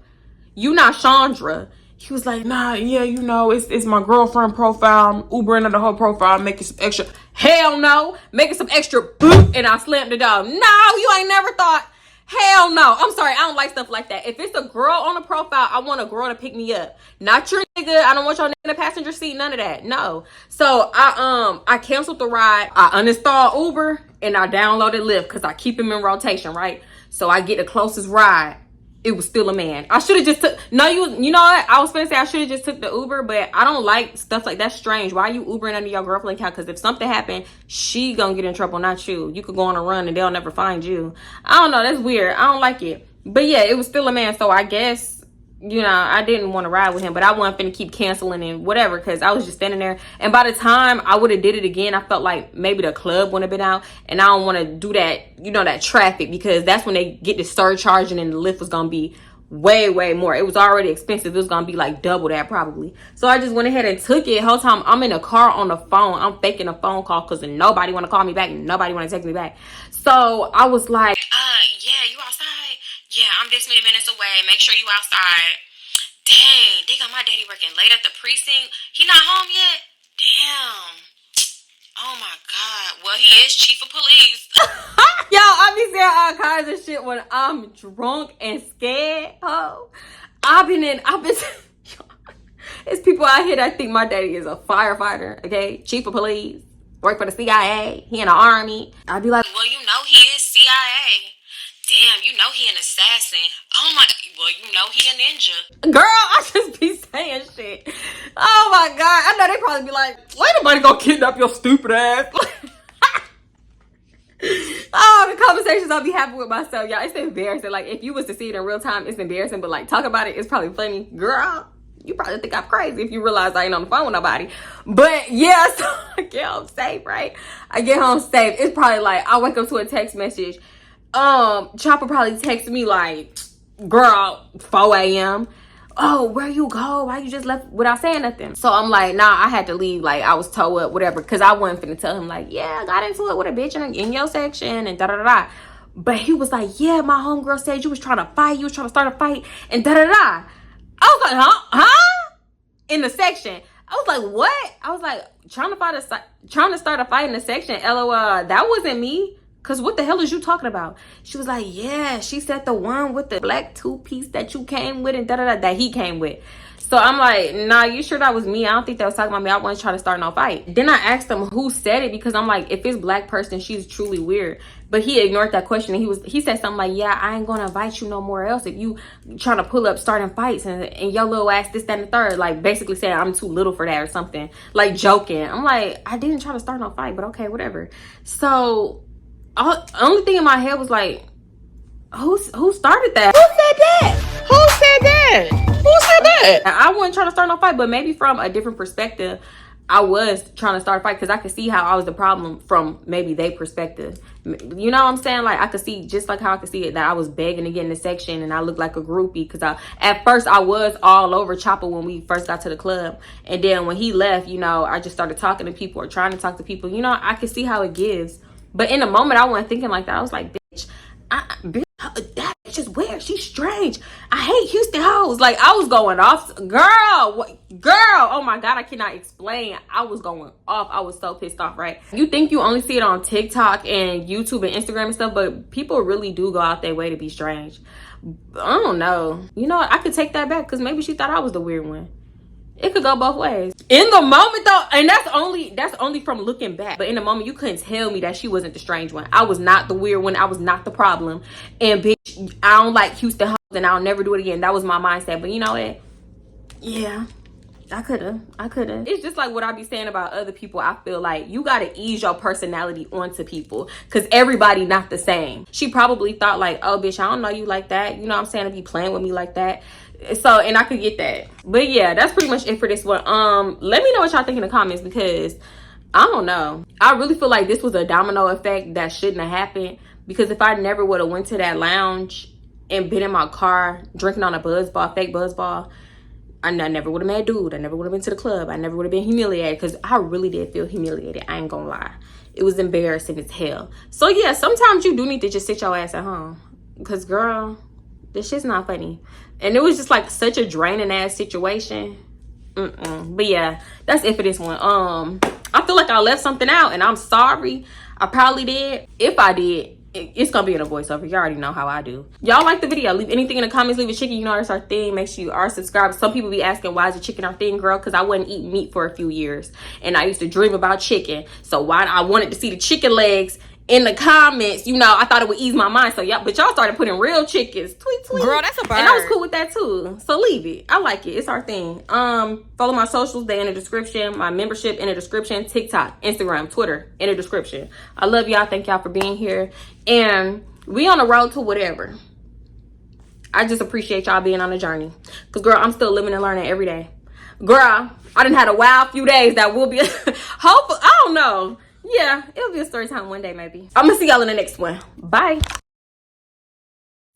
You not Chandra. He was like, nah, yeah, you know, it's my girlfriend profile. I'm Ubering into the whole profile, making some extra. Hell no. Making some extra boop, and I slammed the door. No, you ain't never thought. Hell no. I'm sorry, I don't like stuff like that. If it's a girl on a profile, I want a girl to pick me up. Not your nigga. I don't want your nigga in the passenger seat. None of that. No. So I canceled the ride. I uninstalled Uber and I downloaded Lyft because I keep him in rotation, right? So I get the closest ride. It was still a man. I should have just took, no, you know what? I was gonna say I should have just took the Uber, but I don't like stuff like that. Strange. Why are you Ubering under your girlfriend account? Because if something happened, she gonna get in trouble, not you. You could go on a run and they'll never find you. I don't know. That's weird. I don't like it. But yeah, it was still a man. So I guess, you know, I didn't want to ride with him, but I wasn't finna keep canceling and whatever, because I was just standing there. And by the time I would have did it again, I felt like maybe the club wouldn't have been out, and I don't want to do that, you know, that traffic, because that's when they get the surcharging and the Lyft was gonna be way more. It was already expensive. It was gonna be like double that probably. So I just went ahead and took it. Whole time I'm in a car on the phone, I'm faking a phone call because nobody want to call me back, nobody want to text me back. So I was like, yeah, you outside? Yeah, I'm this many minutes away, make sure you outside. Dang, they got my daddy working late at the precinct. He not home yet? Damn. Oh my God. Well, he is chief of police. Yo, I be saying all kinds of shit when I'm drunk and scared. Oh, it's people out here that think my daddy is a firefighter, okay? Chief of police, work for the CIA, he in the army. I'd be like, well, you know he is CIA. Damn, you know he an assassin. Oh my, well, you know he a ninja. Girl, I just be saying shit. Oh my God. I know they probably be like, why nobody gonna kidnap your stupid ass? Oh, the conversations I'll be having with myself, y'all, it's embarrassing. Like, if you was to see it in real time, it's embarrassing, but like, talk about it, it's probably funny. Girl, you probably think I'm crazy if you realize I ain't on the phone with nobody. But yeah, so I get home safe, right? I get home safe. It's probably like, I wake up to a text message. Chopper probably texted me like, girl, 4 a.m. Oh, where you go? Why you just left without saying nothing? So I'm like, nah, I had to leave. Like, I was towed up, whatever. Because I wasn't finna tell him, like, yeah, I got into it with a bitch in your section and da-da-da-da. But he was like, yeah, my homegirl said you was trying to fight. You was trying to start a fight and da-da-da. I was like, huh? In the section. I was like, what? I was like, trying to start a fight in the section. LOL, that wasn't me. Cause what the hell is you talking about? She was like, yeah, she said the one with the black two-piece that you came with and da-da-da, that he came with. So I'm like, nah, you sure that was me? I don't think that was talking about me. I wasn't trying to start no fight. Then I asked him who said it, because I'm like, if it's black person, she's truly weird. But he ignored that question, and he said something like, yeah, I ain't gonna invite you no more else if you trying to pull up starting fights and your little ass this, that, and the third. Like, basically saying I'm too little for that or something. Like, joking. I'm like, I didn't try to start no fight, but okay, whatever. So only thing in my head was like, who started that? Who said that? I wasn't trying to start no fight, but maybe from a different perspective, I was trying to start a fight, because I could see how I was the problem from maybe their perspective. You know what I'm saying? Like, I could see, just like how I could see it, that I was begging to get in the section and I looked like a groupie, because at first I was all over Chopper when we first got to the club. And then when he left, you know, I just started talking to people or trying to talk to people. You know, I could see how it gives. But in the moment, I wasn't thinking like that. I was like, bitch, that bitch is weird. She's strange. I hate Houston hoes. Like, I was going off. Girl, oh my God, I cannot explain. I was going off. I was so pissed off, right? You think you only see it on TikTok and YouTube and Instagram and stuff, but people really do go out their way to be strange. I don't know. You know what? I could take that back, because maybe she thought I was the weird one. It could go both ways. In the moment though, and that's only from looking back. But in the moment, you couldn't tell me that she wasn't the strange one. I was not the weird one. I was not the problem. And bitch, I don't like Houston hoes and I'll never do it again. That was my mindset. But you know what? Yeah, I could've. It's just like what I be saying about other people. I feel like you gotta ease your personality onto people, because everybody not the same. She probably thought like, oh bitch, I don't know you like that. You know what I'm saying? To be playing with me like that. So, and I could get that. But yeah, that's pretty much it for this one. Let me know what y'all think in the comments, because I don't know. I really feel like this was a domino effect that shouldn't have happened, because if I never would have went to that lounge and been in my car drinking on a fake buzz ball, I never would have met dude. I never would have been to the club. I never would have been humiliated, because I really did feel humiliated. I ain't gonna lie. It was embarrassing as hell. So yeah, sometimes you do need to just sit your ass at home, because girl, this shit's not funny. And it was just like such a draining ass situation. But yeah, that's it for this one. I feel like I left something out, and I'm sorry. I probably did. If I did, it's gonna be in a voiceover. You already know how I do. Y'all like the video, leave anything in the comments. Leave a chicken, you know that's our thing. Make sure you are subscribed. Some people be asking, why is the chicken our thing, girl? Because I wasn't eating meat for a few years, and I used to dream about chicken. So why I wanted to see the chicken legs in the comments, you know, I thought it would ease my mind. So yeah, but y'all started putting real chickens. Tweet, tweet. Girl, that's a bird. And I was cool with that too. So leave it. I like it. It's our thing. Follow my socials, they in the description. My membership in the description. TikTok, Instagram, Twitter in the description. I love y'all. Thank y'all for being here. And we on the road to whatever. I just appreciate y'all being on the journey. Cause girl, I'm still living and learning every day. Girl, I done had a wild few days that will be hopefully, I don't know. Yeah, it'll be a story time one day, maybe. I'm gonna see y'all in the next one. Bye.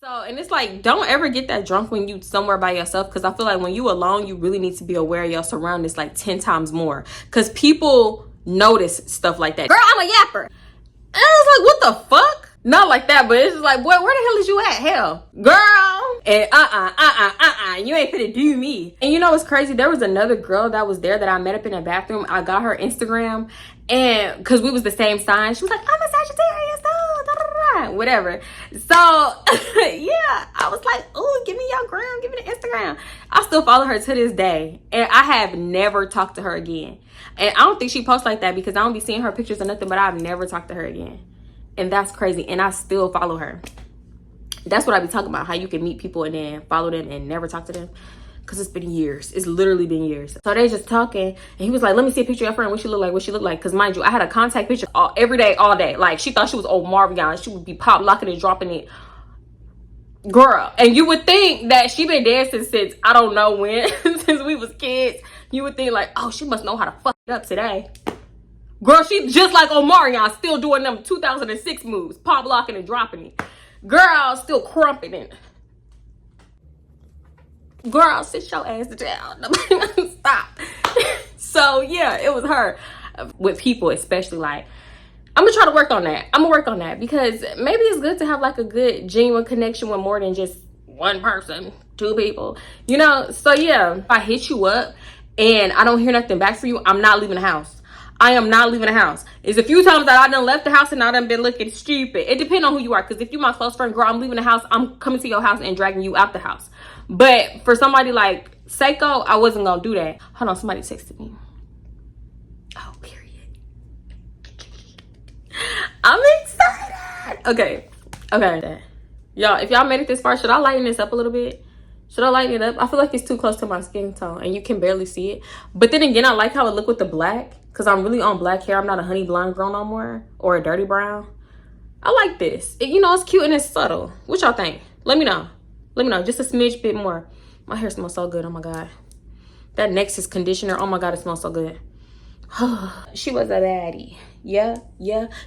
So, and it's like, don't ever get that drunk when you somewhere by yourself, because I feel like when you alone, you really need to be aware of your surroundings like 10 times more, because people notice stuff like that. Girl, I'm a yapper. And I was like, what the fuck? Not like that, but it's just like, boy, where the hell is you at? Hell, girl. And you ain't finna do me. And you know what's crazy? There was another girl that was there that I met up in the bathroom. I got her Instagram, and because we was the same sign, she was like, I'm a Sagittarius, whatever. So yeah, I was like, oh, give me your gram, give me the Instagram. I still follow her to this day, and I have never talked to her again. And I don't think she posts like that, because I don't be seeing her pictures or nothing, but I've never talked to her again. And that's crazy. And I still follow her. That's what I be talking about, how you can meet people and then follow them and never talk to them. Because it's been years. It's literally been years. So they just talking, and he was like, let me see a picture of your friend. What she look like? What she look like? Because mind you, I had a contact picture every day, all day. Like, she thought she was old Marvion. She would be pop locking and dropping it. Girl. And you would think that she been dancing since I don't know when, since we was kids. You would think like, oh, she must know how to fuck it up today. Girl, she just like Omarion, still doing them 2006 moves, pop locking and dropping it. Girl, still crumping it. Girl, sit your ass down. Stop. So yeah, it was her. With people, especially, like, I'm gonna try to work on that. I'm gonna work on that, because maybe it's good to have like a good genuine connection with more than just one person, two people, you know. So yeah, if I hit you up and I don't hear nothing back from you, I'm not leaving the house. I am not leaving the house. It's a few times that I done left the house and I done been looking stupid. It depends on who you are. Because if you're my close friend, girl, I'm leaving the house. I'm coming to your house and dragging you out the house. But for somebody like Seiko, I wasn't going to do that. Hold on, somebody texted me. Oh, period. I'm excited. Okay. Y'all, if y'all made it this far, should I lighten this up a little bit? Should I lighten it up? I feel like it's too close to my skin tone and you can barely see it. But then again, I like how it look with the black, because I'm really on black hair. I'm not a honey blonde girl no more, or a dirty brown. I like this. You know, it's cute and it's subtle. What y'all think? Let me know. Let me know. Just a smidge bit more. My hair smells so good. Oh my God. That Nexus conditioner. Oh my God, it smells so good. She was a baddie. Yeah.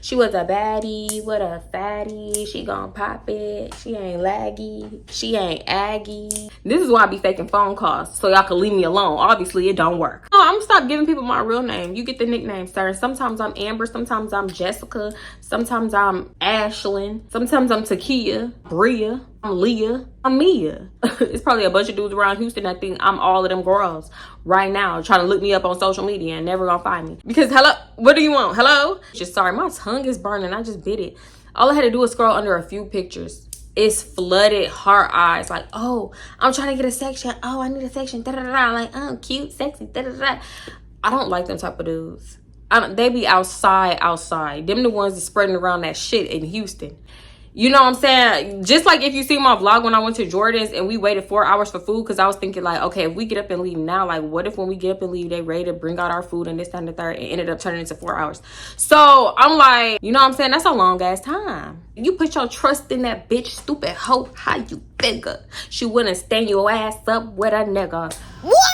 She was a baddie. What a fatty. She gon' pop it. She ain't laggy. She ain't aggy. This is why I be faking phone calls, so y'all can leave me alone. Obviously, it don't work. Oh, I'm gonna stop giving people my real name. You get the nickname, sir. Sometimes I'm Amber. Sometimes I'm Jessica. Sometimes I'm Ashlyn. Sometimes I'm Takia, Bria. I'm Leah. I'm Mia. It's probably a bunch of dudes around Houston that think I'm all of them girls right now, trying to look me up on social media and never gonna find me. Because hello, what do you want? Hello? Just sorry, my tongue is burning. I just bit it. All I had to do was scroll under a few pictures. It's flooded heart eyes. Like, oh, I'm trying to get a section. Oh, I need a section. Da da da. Like, oh, cute, sexy. Da da da. I don't like them type of dudes. They be outside. Them the ones that spreading around that shit in Houston. You know what I'm saying? Just like if you see my vlog when I went to Jordan's and we waited 4 hours for food, because I was thinking like, okay, if we get up and leave now, like what if when we get up and leave, they ready to bring out our food and this, that, and the third, and ended up turning into 4 hours. So I'm like, you know what I'm saying? That's a long ass time. You put your trust in that bitch, stupid hoe. How you figure. She wouldn't stand your ass up with a nigga. What?